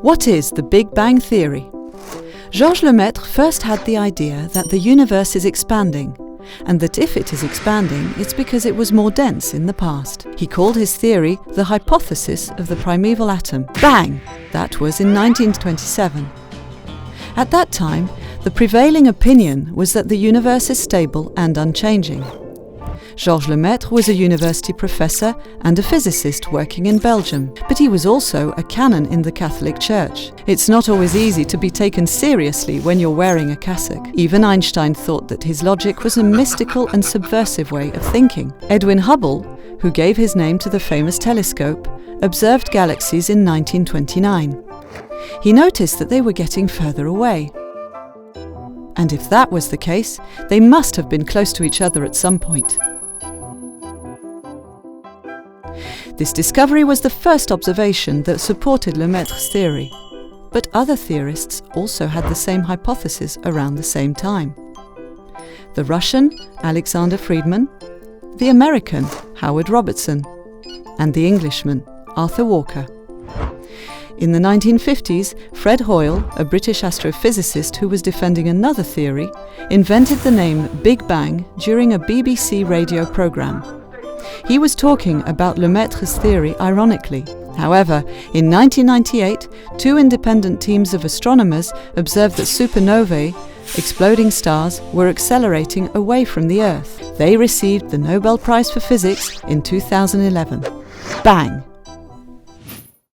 What is the Big Bang Theory? Georges Lemaitre first had the idea that the universe is expanding, and that if it is expanding, it's because it was more dense in the past. He called his theory the hypothesis of the primeval atom. Bang! That was in 1927. At that time, the prevailing opinion was that the universe is stable and unchanging. Georges Lemaitre was a university professor and a physicist working in Belgium, but he was also a canon in the Catholic Church. It's not always easy to be taken seriously when you're wearing a cassock. Even Einstein thought that his logic was a mystical and subversive way of thinking. Edwin Hubble, who gave his name to the famous telescope, observed galaxies in 1929. He noticed that they were getting further away. And if that was the case, they must have been close to each other at some point. This discovery was the first observation that supported Lemaitre's theory, but other theorists also had the same hypothesis around the same time. The Russian, Alexander Friedman, the American, Howard Robertson, and the Englishman, Arthur Walker. In the 1950s, Fred Hoyle, a British astrophysicist who was defending another theory, invented the name Big Bang during a BBC radio programme. He was talking about Lemaitre's theory ironically. However, in 1998, two independent teams of astronomers observed that supernovae, exploding stars, were accelerating away from the Earth. They received the Nobel Prize for Physics in 2011. Bang!